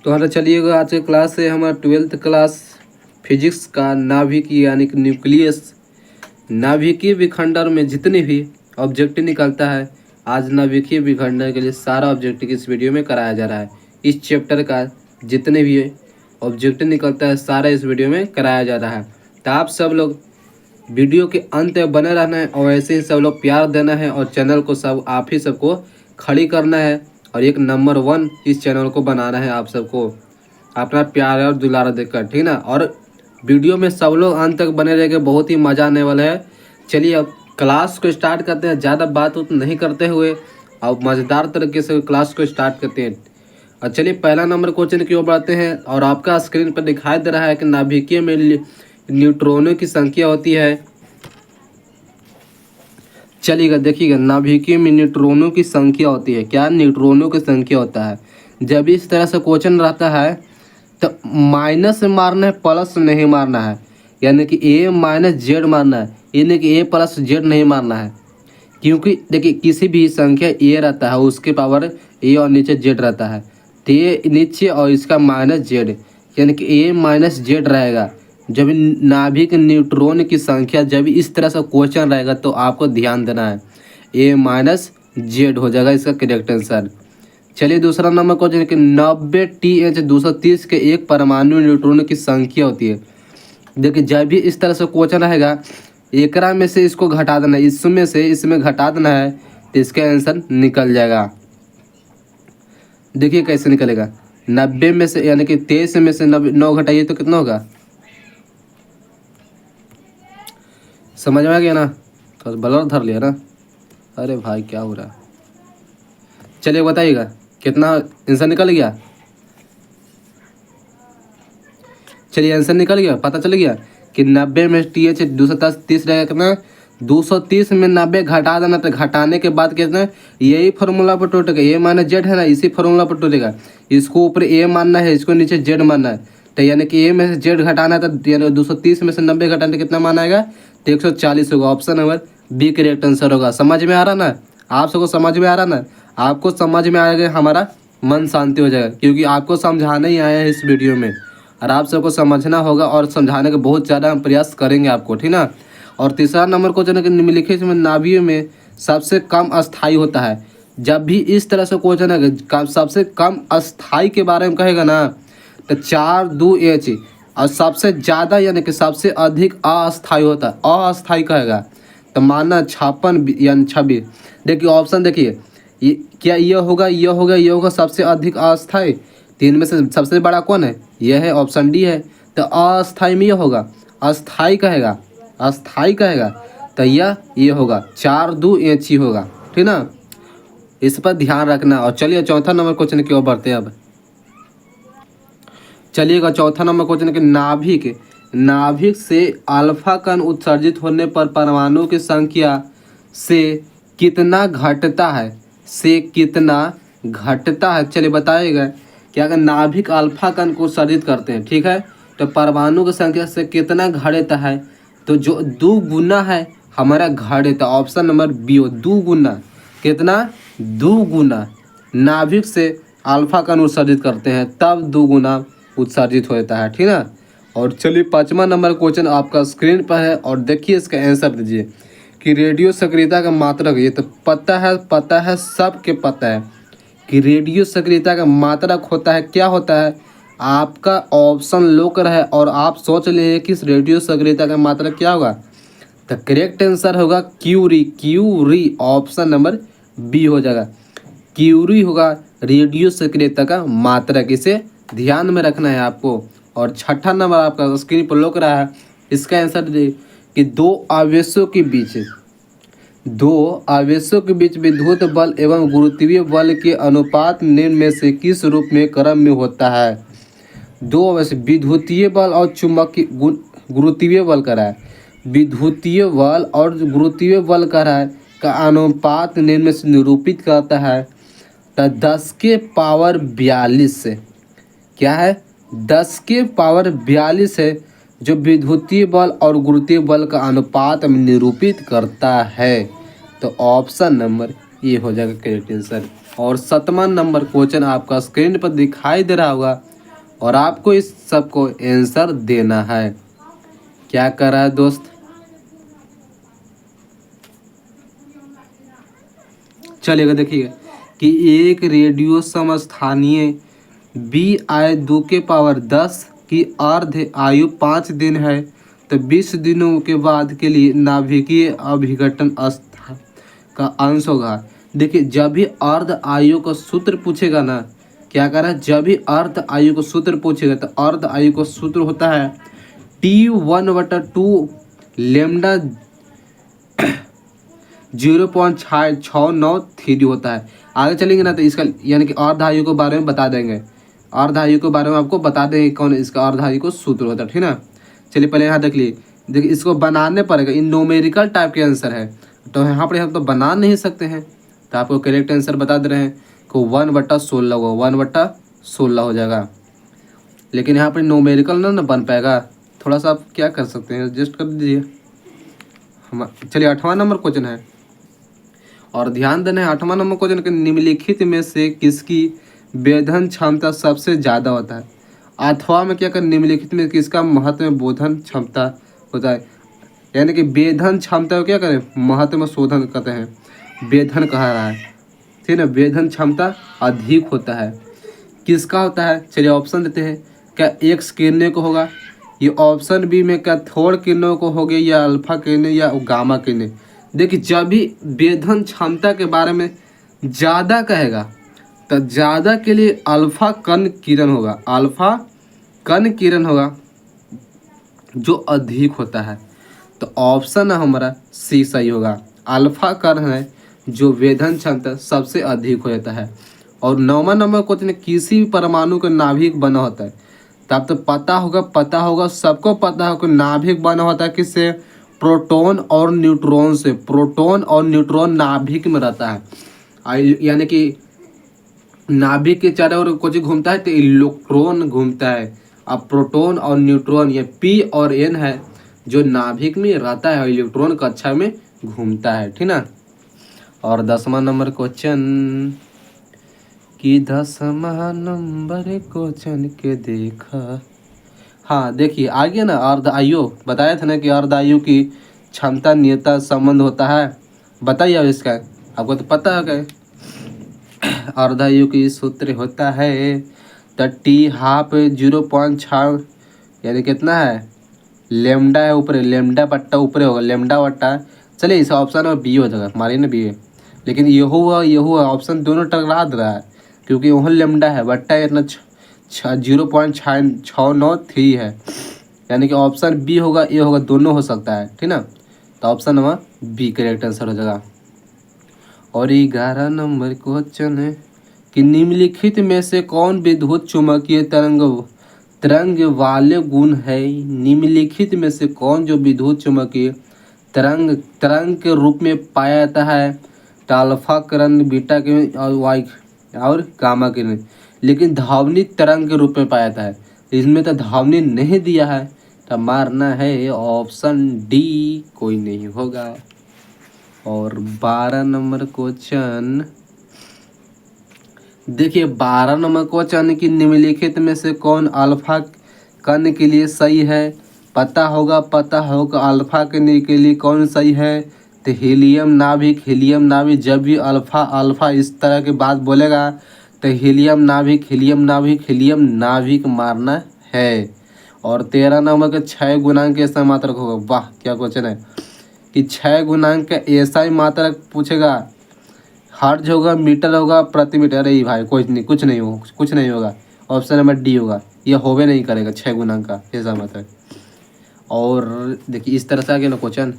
तो हमारा चलिएगा आज के क्लास है हमारा 12th क्लास फिजिक्स का नाभिकीय यानी कि न्यूक्लियस नाभिकीय विखंडन में जितने भी ऑब्जेक्टिव निकलता है, आज नाभिकीय विखंडन के लिए सारा ऑब्जेक्टिव इस वीडियो में कराया जा रहा है। इस चैप्टर का जितने भी ऑब्जेक्टिव निकलता है सारा इस वीडियो में कराया जा रहा है। तो आप सब लोग वीडियो के अंत तक बने रहना है और ऐसे ही सब लोग प्यार देना है और चैनल को सब आप ही सबको खड़ी करना है और एक नंबर 1 इस चैनल को बनाना है। आप सबको अपना प्यार और दुलारा देकर, ठीक ना। और वीडियो में सब लोग अंत तक बने रहेंगे, बहुत ही मज़ा आने वाला है। चलिए अब क्लास को स्टार्ट करते हैं, ज़्यादा बात नहीं करते हुए अब मज़ेदार तरीके से क्लास को स्टार्ट करते हैं। और चलिए पहला नंबर क्वेश्चन की ओर बढ़ते हैं और आपका स्क्रीन पर दिखाई दे रहा है कि नाभिकीय में न्यूट्रॉनों की संख्या होती है। चलिएगा देखिएगा, नाभिकीय में न्यूट्रॉनों की संख्या होती है। क्या न्यूट्रॉनों की संख्या होता है? जब इस तरह से क्वेश्चन रहता है तो माइनस से मारना है, प्लस नहीं मारना है, यानी कि ए माइनस जेड मारना है, यानी कि ए प्लस जेड नहीं मारना है। क्योंकि देखिए किसी भी संख्या ए रहता है उसके पावर ए और नीचे जेड रहता है, तो ये नीचे और इसका माइनस जेड यानी कि ए माइनस जेड रहेगा। जब नाभिक न्यूट्रॉन की संख्या जब इस तरह से क्वेश्चन रहेगा तो आपको ध्यान देना है, ए माइनस जेड हो जाएगा इसका करेक्ट आंसर। चलिए दूसरा नंबर क्वेश्चन कि 90 TH 230 के एक परमाणु न्यूट्रॉन की संख्या होती है। देखिए जब भी इस तरह से क्वेश्चन रहेगा, एकरा में से इसको घटा देना है, इसमें से इसमें घटा देना है, तो इसका आंसर निकल जाएगा। देखिए कैसे निकलेगा, 90 में से यानी कि 23 में से 9 घटाइए तो कितना होगा, समझ में आ गया ना। तो ब्लर धर लिया ना, अरे भाई क्या हो रहा है। चलिए बताइएगा कितना आंसर निकल गया। चलिए आंसर निकल गया, पता चल गया कि 90 में TH 230 रहेगा कितना, 230 में 90 घटा देना, तो घटाने के बाद कितना, यही फार्मूला पर टूटेगा, ए माइनस जेड है ना, इसी फार्मूला पर टूटेगा। इसको ऊपर ए मानना है, इसको नीचे जेड मानना है, तो यानी कि ए में से जेड घटाना है, तो यानी 230 में से 90 घटाने कितना माना आएगा, तो 140 होगा। Option number B correct answer होगा। समझ में आ रहा ना, आप सबको समझ में आ रहा ना, आपको समझ में आएगा, हमारा मन शांति हो जाएगा, क्योंकि आपको समझाना ही आया है इस वीडियो में और आप सबको समझना होगा और समझाने का बहुत ज़्यादा हम प्रयास करेंगे आपको, ठीक ना। और तीसरा नंबर क्वेश्चन है कि निम्नलिखित में नाभियों में सबसे कम अस्थाई होता है। जब भी इस तरह से क्वेश्चन है सबसे कम अस्थाई के बारे में कहेगा ना, तो 4 2 H और सबसे ज़्यादा यानी कि सबसे अधिक अस्थाई होता है, अस्थाई कहेगा तो मानना 56 यानी 26। देखिए ऑप्शन देखिए, ये क्या ये होगा, ये होगा, ये होगा सबसे अधिक अस्थाई, तीन में से सबसे बड़ा कौन है, यह है, ऑप्शन डी है। तो अस्थाई में ये होगा, अस्थाई कहेगा, अस्थाई कहेगा तो यह ये होगा 4 2 H ही होगा, ठीक ना, इस पर ध्यान रखना। और चलिए चौथा नंबर क्वेश्चन की ओर बढ़ते हैं अब। चलिएगा चौथा नंबर क्वेश्चन कि नाभिक से अल्फा कण उत्सर्जित होने पर परमाणु की संख्या से कितना घटता है, से कितना घटता है। चलिए बताइएगा कि अगर नाभिक अल्फा कण को उत्सर्जित करते हैं, ठीक है, तो परमाणु की संख्या से कितना घटता है, तो जो 2 गुना है हमारा घटता, ऑप्शन नंबर बी हो, 2 गुना। कितना, 2 गुना नाभिक से अल्फा कण उत्सर्जित करते हैं तब 2 गुना उत्सर्जित होता है, ठीक ना। और चलिए 5वां नंबर क्वेश्चन आपका स्क्रीन पर है और देखिए इसका आंसर दीजिए कि रेडियो सक्रियता का मात्रक, ये तो पता है, सबके पता है कि रेडियो सक्रियता का मात्रक होता है, क्या होता है, आपका ऑप्शन लोक है और आप सोच ले कि इस रेडियो सक्रियता का मात्रक क्या होगा, तो करेक्ट आंसर होगा क्यूरी, ऑप्शन नंबर बी हो जाएगा, क्यूरी होगा रेडियो सक्रियता का मात्रक, इसे ध्यान में रखना है आपको। और छठा नंबर आपका स्क्रीन पर लोक रहा है, इसका आंसर कि दो आवेशों के बीच विद्युत बल एवं गुरुत्वीय बल के अनुपात निम्न में से किस रूप में क्रम में होता है। 2 आवेश, विद्युतीय बल और चुंबकीय गुरुत्वीय बल का रहा है, विद्युतीय बल और गुरुत्वीय बल का रहा है का अनुपात निम्न में से निरूपित करता है, तो 10 के पावर 42 से, क्या है, 10 के पावर 42 है जो विद्युतीय बल और गुरुत्वीय बल का अनुपात में निरूपित करता है, तो ऑप्शन नंबर ये हो जाएगा करेक्ट आंसर। और 7वां नंबर क्वेश्चन आपका स्क्रीन पर दिखाई दे रहा होगा और आपको इस सब को आंसर देना है। क्या कर रहा है दोस्त? चलिएगा देखिए कि एक रेडियो समस्थानीय BI 2 के पावर 10 की अर्ध आयु 5 दिन है, तो 20 दिनों के बाद के लिए नाभिकीय अभिघटन अवस्था का अंश होगा। देखिए जब भी अर्ध आयु का सूत्र पूछेगा ना, क्या कह रहा है, जब भी अर्ध आयु का सूत्र पूछेगा तो अर्ध आयु का सूत्र होता है T1/2 लेमडा 0.693 होता है। आगे चलेंगे ना तो इसका यानी कि अर्ध आयु के बारे में बता देंगे, अर्ध आयु के बारे में आपको बता देंगे कौन इसका अर्ध आयु को सूत्र होता है, ठीक ना। चलिए पहले यहाँ देख लिए, देखिए इसको बनाने पड़ेगा, इन न्यूमेरिकल टाइप के आंसर है तो यहाँ पर हम तो बना नहीं सकते हैं, तो आपको करेक्ट आंसर बता दे रहे हैं को 1/16 होगा, 1/16 हो जाएगा। लेकिन यहाँ पर न्यूमेरिकल ना बन पाएगा, थोड़ा सा आप क्या कर सकते हैं, एडजस्ट कर दीजिए। हम चलिए 8वां नंबर क्वेश्चन है और ध्यान देना है 8वां नंबर क्वेश्चन के निम्नलिखित में से किसकी वेधन क्षमता सबसे ज़्यादा होता है। अथवा में क्या कर, निम्नलिखित में किसका महत्व में बोधन क्षमता होता है, यानी कि वेधन क्षमता को क्या करें, महत्व में शोधन करते हैं, वेधन कहा रहा है, ठीक है ना। वेधन क्षमता अधिक होता है, किसका होता है। चलिए ऑप्शन देते हैं, क्या एक्स किरणें को होगा, ये ऑप्शन बी में क्या थोड़ किरणों को होगी, या अल्फा किरणें या गामा किरणें। देखिए जब भी वेधन क्षमता के बारे में ज़्यादा कहेगा तो ज़्यादा के लिए अल्फा कण किरण होगा, अल्फा कण किरण होगा जो अधिक होता है, तो ऑप्शन हमारा सी सही होगा, अल्फा कण है जो वेधन क्षमता सबसे अधिक हो जाता है। और 9वां नंबर क्वेश्चन, किसी भी परमाणु का नाभिक बना होता है, तो आप तो पता होगा सबको पता होगा नाभिक बना होता है किससे, प्रोटॉन और न्यूट्रॉन से। प्रोटॉन और न्यूट्रॉन नाभिक में रहता है, यानी कि नाभिक के चारों ओर कुछ घूमता है तो इलेक्ट्रॉन घूमता है। अब प्रोटॉन और न्यूट्रॉन ये P और N है जो नाभिक में रहता है, इलेक्ट्रॉन कक्षा में घूमता है, ठीक ना। और 10वां नंबर क्वेश्चन कि 10वां नंबर क्वेश्चन के देखा, हाँ देखिए आगे ना अर्ध आयु बताया था ना कि अर्ध आयु की क्षमता नियता संबंध होता है, बताइए अब इसका, आपको तो पता है क्या अर्ध आयु की सूत्र होता है, तो T½ 0.6 यानी कितना है, लेमडा है ऊपर, लेमडा बट्टा ऊपर होगा, लेमडा बट्टा। चलिए इस ऑप्शन में बी हो जाएगा, हमारी ना बी है, लेकिन ये हुआ ऑप्शन दोनों टकरा दे रहा है क्योंकि वहाँ लेमडा है, बट्टा इतना 0.693 है, यानी कि ऑप्शन बी होगा, ए होगा, दोनों हो सकता है, ठीक ना। तो option number B correct answer हो जाएगा। और 11 नंबर क्वेश्चन है कि निम्नलिखित में से कौन विद्युत चुम्बकीय तरंग वाले गुण है। निम्नलिखित में से कौन जो विद्युत चुम्बकीय तरंग के रूप में पाया जाता है, तो अल्फा किरण, बीटा किरण और गामा किरण, लेकिन धावनी तरंग के रूप में पाया जाता है, इसमें तो धावनी नहीं दिया है, तो मारना है ऑप्शन डी, कोई नहीं होगा। और 12 नंबर क्वेश्चन देखिए, 12 नंबर क्वेश्चन की निम्नलिखित में से कौन अल्फा कण के लिए सही है। पता होगा अल्फा कण के लिए कौन सही है, तो हीलियम नाभिक। जब भी अल्फा इस तरह की बात बोलेगा तो हीलियम नाभिक मारना है। और 13 नंबर के 6 गुणांक ऐसा मात्रक होगा, वाह क्या क्वेश्चन है कि 6 गुणांक का ऐसा ही मात्रक पूछेगा, हर्ट्ज होगा, मीटर होगा, प्रति मीटर। अरे भाई कुछ नहीं होगा, ऑप्शन नंबर डी होगा, यह होवे नहीं करेगा 6 गुणांक का ऐसा मात्रक। और देखिए इस तरह से आ गया ना क्वेश्चन,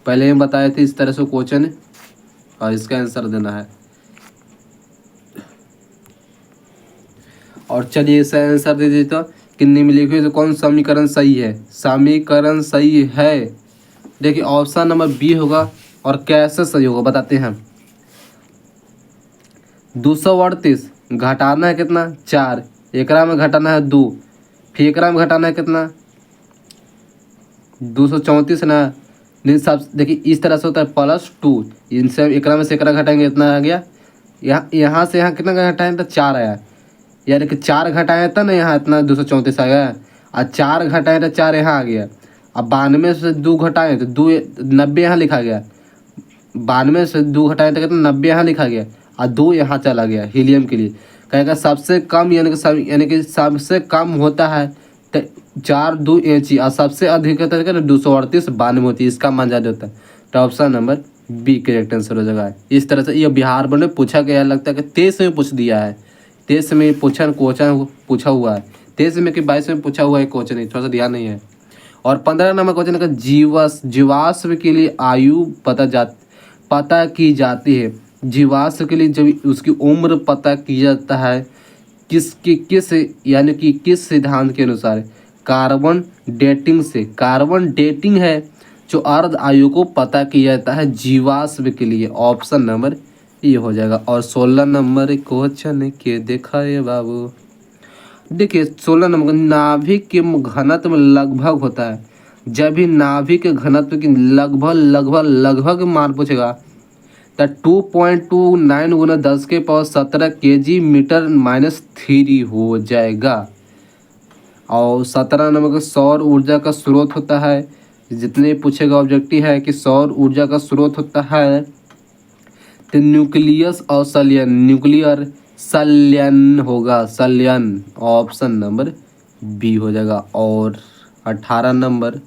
पहले हम बताए थे इस तरह से क्वेश्चन और इसका आंसर देना है। और चलिए इसका आंसर दे दीजिए तो कि निम्नलिखित तो कौन समीकरण सही है। देखिए ऑप्शन नंबर बी होगा, और कैसे सही होगा बताते हैं। 238 घटाना है कितना, 4, एकरा में घटाना है 2, फिर एकरा में घटाना है कितना 234 ना, नहीं सब देखिए इस तरह से होता है +2, इनसे एकरा में से एकरा घटाएंगे इतना आ गया, यहाँ से यहाँ कितना घटाएंगे तो 4 आया, यानी कि 4 घटाए था ना, यहाँ इतना 234 आ गया, और 4 घटाए तो 4 यहाँ आ गया। अब 92 से 2 घटाए तो 2 90 यहाँ लिखा गया, 92 से 2 घटाए तो कितना 90 यहाँ लिखा गया, और 2 यहाँ चला गया हीलियम के लिए। कहेगा सबसे कम यानी कि सबसे कम होता है 4 2 इंची, और सबसे अधिक होता है 238 92 होती है, इसका मान ज़्यादा होता है। तो option number B correct answer हो जाएगा। इस तरह से ये बिहार बोर्ड में पूछा गया, लगता है कि 23 में पूछ दिया है, 23 में क्वेश्चन पूछा हुआ है, 23 में कि 22 में पूछा हुआ है क्वेश्चन, थोड़ा सा ध्यान नहीं है। और 15 नंबर क्वेश्चन का जीवाश्म के लिए आयु पता की जाती है। जीवाश्म के लिए जब उसकी उम्र पता की जाता है किस यानी कि किस सिद्धांत के अनुसार, कार्बन डेटिंग से। कार्बन डेटिंग है जो अर्ध आयु को पता किया जाता है जीवाश्म के लिए। ऑप्शन नंबर ये हो जाएगा। और 16 नंबर क्वेश्चन के देखा है बाबू, देखिए 16 नंबर नाभिक के घनत्व में लगभग होता है। जब भी नाभिक के घनत्व की लगभग मान पूछेगा तो 2.29 गुना 10 के पावर 17 kg मीटर -3 हो जाएगा। और 17 नंबर का सौर ऊर्जा का स्रोत होता है, जितने पूछेगा ऑब्जेक्टिव है कि सौर ऊर्जा का स्रोत होता है तो न्यूक्लियस और न्यूक्लियर संलयन होगा, संलयन। ऑप्शन नंबर बी हो जाएगा। और 18 नंबर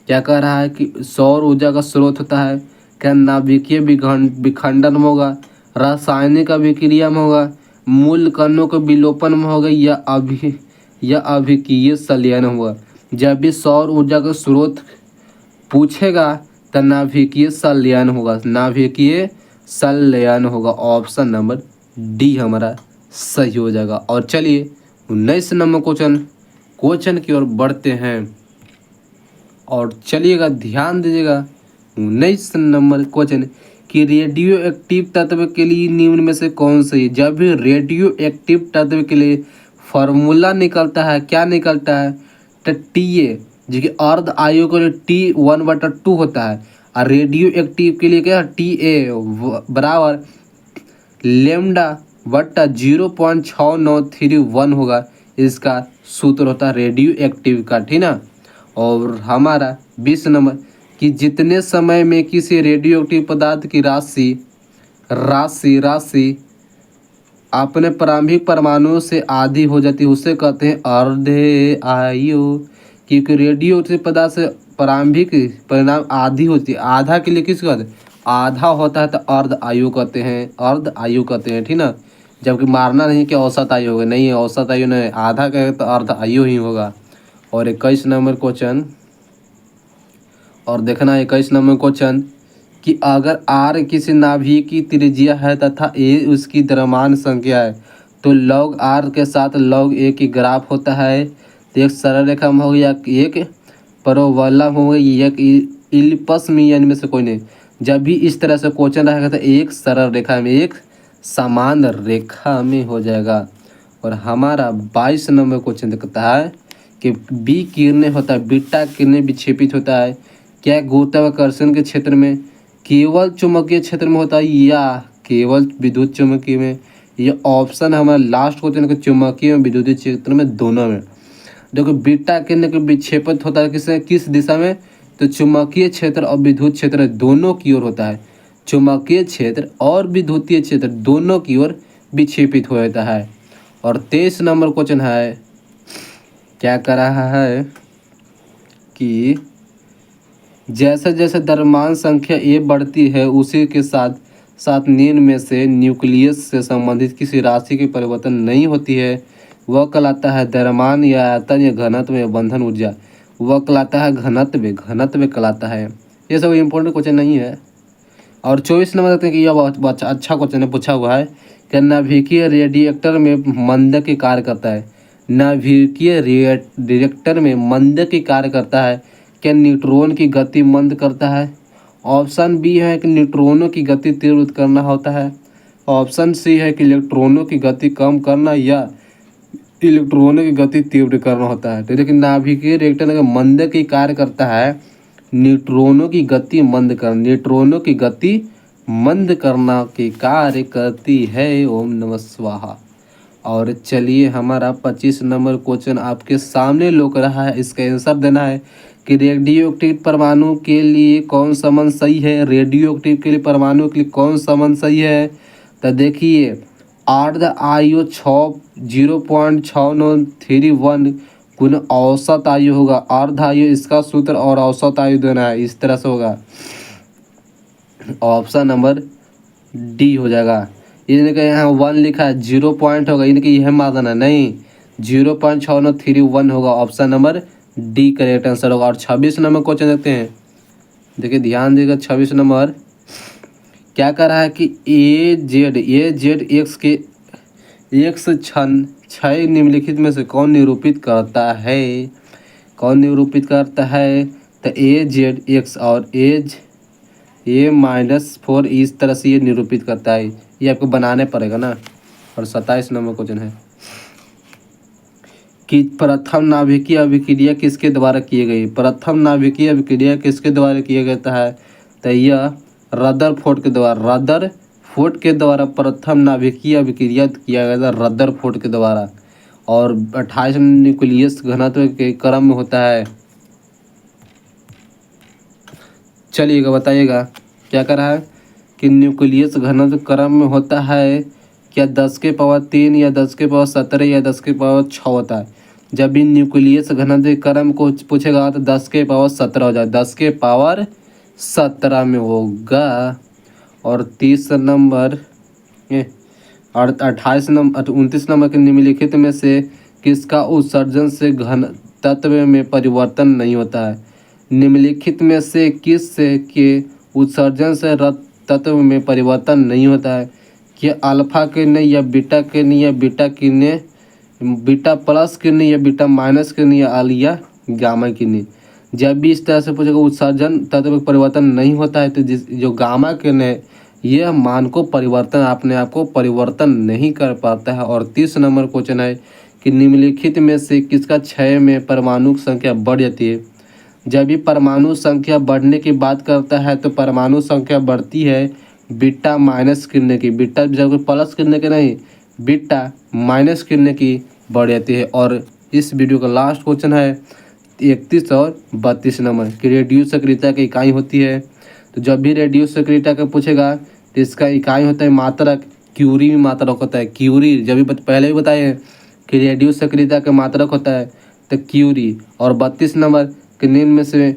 क्या कह रहा है कि सौर ऊर्जा का स्रोत होता है, क्या नाभिकीय विखंडन में होगा, रासायनिक अभिक्रिया में होगा, मूल कणों के विलोपन में होगा, या अभिकीय संलयन होगा। जब भी सौर ऊर्जा का स्रोत पूछेगा तो नाभिकीय संलयन होगा, नाभिकीय संलयन होगा। ऑप्शन नंबर डी हमारा सही हो जाएगा। और चलिए 19 नंबर क्वेश्चन की ओर बढ़ते हैं, और चलिएगा ध्यान दीजिएगा 19 नंबर क्वेश्चन कि रेडियो एक्टिव तत्व के लिए निम्न में से कौन सा है। जब भी रेडियो एक्टिव तत्व के लिए फार्मूला निकलता है, क्या निकलता है तो TA, जो कि अर्ध आयु के लिए T1/2 होता है, और रेडियो एक्टिव के लिए क्या TA बराबर λ/0.6931 होगा, इसका सूत्र होता है रेडियो एक्टिव का, ठीक ना। और हमारा 20 नंबर कि जितने समय में किसी रेडियो एक्टिव पदार्थ की राशि अपने प्रारंभिक परमाणुओं से आधी हो जाती है उसे कहते हैं अर्ध आयु। क्योंकि रेडियो एक्टिव पदार्थ से प्रारंभिक परिणाम आधी होती है, आधा के लिए किस कहते हैं, आधा होता है तो अर्ध आयु कहते हैं, अर्ध आयु कहते हैं, ठीक ना। जबकि मारना नहीं कि औसत आयु होगा, नहीं है औसत आयु नहीं, आधा कहेगा तो अर्ध आयु ही होगा। और 21 नंबर क्वेश्चन, और देखना 21 नंबर क्वेश्चन कि अगर r किसी नाभिक की त्रिज्या है तथा a उसकी द्रव्यमान संख्या है तो log r के साथ log a की ग्राफ होता है। तो एक सरल रेखा में होगी या एक परवलय होगी, एक इलिप्स में, यानी में से कोई नहीं। जब भी इस तरह से क्वेश्चन रहेगा तो एक सरल रेखा में, एक समान रेखा में हो जाएगा। और हमारा 22 नंबर क्वेश्चन दिखता है कि बी किरणें होता है, बीटा किरणें विक्षेपित होता है क्या गुरुत्वाकर्षण के क्षेत्र में, केवल चुंबकीय क्षेत्र में होता है या केवल विद्युत चुम्बकीय में। ये ऑप्शन हमारा लास्ट क्वेश्चन के चुंबकीय में विद्युत क्षेत्र में, दोनों में। देखो बीटा किरण के विक्षेपित होता है किस दिशा में, तो चुंबकीय क्षेत्र और विद्युत क्षेत्र दोनों की ओर होता है, चुंबकीय क्षेत्र और विद्युतीय क्षेत्र दोनों की ओर विक्षेपित हो जाता है। और 23 नंबर क्वेश्चन है, क्या कर रहा है कि जैसे जैसे द्रव्यमान संख्या a बढ़ती है उसी के साथ साथ निम्न में से न्यूक्लियस से संबंधित किसी राशि की परिवर्तन नहीं होती है, वह कहलाता है द्रव्यमान या आयतन या घनत्व या बंधन ऊर्जा, वह कहलाता है घनत्व कहलाता है। ये सब इम्पोर्टेंट क्वेश्चन नहीं है। और 24 नंबर देखते हैं कि यह बहुत अच्छा क्वेश्चन है, पूछा हुआ है कि नाभिकीय रिएक्टर में मंदक कार्य करता है, नाभिकीय रिएक्टर में मंदक कार्य करता है, क्या न्यूट्रॉन की गति मंद करता है। ऑप्शन बी है कि न्यूट्रॉनों की गति तीव्र करना होता है। ऑप्शन सी है कि इलेक्ट्रॉनों की गति कम करना या इलेक्ट्रॉनों की गति तीव्र करना होता है। तो देखिए नाभिकीय रिएक्टर में मंदक कार्य करता है, न्यूट्रॉनों की गति मंद करना, न्यूट्रॉनों की गति मंद करना के कार्य करती है। ओम नमः स्वाहा। और चलिए हमारा 25 नंबर क्वेश्चन आपके सामने लोक रहा है। इसका आंसर देना है कि रेडियो एक्टिव परमाणु के लिए कौन सा मान सही है। रेडियो एक्टिव के लिए परमाणु के लिए कौन सा मान सही है। तो देखिए अर्ध आयु 0.6931 गुण औसत आयु होगा। अर्ध आयु इसका सूत्र और औसत आयु देना है, इस तरह से होगा। ऑप्शन नंबर डी हो जाएगा। इनका यहाँ 1 लिखा है 0 पॉइंट होगा, इनके यह मानना नहीं 0.6931 होगा। Option number D correct answer होगा। और 26 नंबर क्वेश्चन देखते हैं। देखिए ध्यान देगा 26 नंबर क्या कर रहा है कि ए जेड एक्स के एक्स छः निम्नलिखित में से कौन निरूपित करता है। कौन निरूपित करता है। तो ए जेड एक्स और एज A-4 इस तरह से ये निरूपित करता है। ये आपको बनाने पड़ेगा ना। और 27 नंबर क्वेश्चन है कि प्रथम नाभिकीय अभिक्रिया किसके द्वारा की गई। प्रथम नाभिकीय अभिक्रिया किसके द्वारा किया जाता है। तो यह रदरफोर्ड के द्वारा। रदरफोर्ड के द्वारा प्रथम नाभिकीय अभिक्रिया किया गया था, रदरफोर्ड के द्वारा। और 28 न्यूक्लियस घनत्व के क्रम में होता है। चलिएगा बताइएगा क्या कर रहा है कि न्यूक्लियस घनत्व क्रम में होता है क्या 10 के पावर 3 या 10 के पावर 17 या 10 के पावर 6 होता है। जब भी न्यूक्लियस घनत्व क्रम को पूछेगा तो 10 के पावर 17 हो जाए, 10 के पावर 17 में होगा। और 30 नंबर और 28 नंबर 29 नंबर के निम्नलिखित में से किसका उत्सर्जन से घन तत्व में परिवर्तन नहीं होता है। निम्नलिखित में से किस के उत्सर्जन से तत्व में परिवर्तन नहीं होता है। कि अल्फा किरणें या बीटा किरणें या बीटा किरणें, बीटा प्लस किरणें या बीटा माइनस किरणें या गामा किरणें। जब भी इस तरह से पूछेगा उत्सर्जन तत्व में परिवर्तन नहीं होता है तो जो गामा किरण है यह मान को परिवर्तन अपने आप को परिवर्तन नहीं कर पाता है। और 30 नंबर क्वेश्चन है कि निम्नलिखित में से किसका क्षय में परमाणु संख्या बढ़ जाती है। जब भी परमाणु संख्या बढ़ने की बात करता है तो परमाणु संख्या बढ़ती है बीटा माइनस किरणें की। बीटा जब प्लस किरणें की नहीं, बीटा माइनस किरणें की बढ़ जाती है। और इस वीडियो का लास्ट क्वेश्चन है 31 और 32 नंबर की रेडियो सक्रियता की इकाई होती है। तो जब भी रेडियो सक्रियता का पूछेगा तो इसका इकाई होता है मात्रक। क्यूरी में मात्रक होता है क्यूरी। जब भी पहले भी बताए हैं कि रेडियो सक्रियता का मात्रक होता है तो क्यूरी। और 32 नंबर के निम्न में से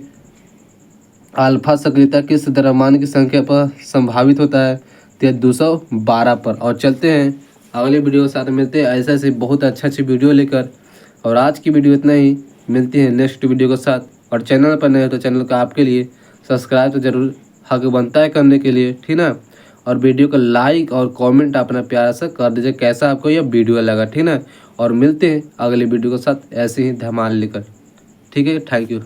अल्फा सक्रियता किस द्रव्यमान की संख्या पर संभावित होता है। तो 212 पर। और चलते हैं अगले वीडियो के साथ मिलते हैं ऐसे बहुत अच्छी वीडियो लेकर। और आज की वीडियो इतना ही, मिलते हैं नेक्स्ट वीडियो के साथ। और चैनल पर नए हो तो चैनल का आपके लिए सब्सक्राइब तो जरूर हक बनता है करने के लिए, ठीक ना। और वीडियो को लाइक और कमेंट अपना प्यार से कर दीजिए कैसा आपको यह वीडियो लगा, ठीक ना। और मिलते हैं अगले वीडियो के साथ ऐसे ही धमाल लेकर, ठीक है। Thank you.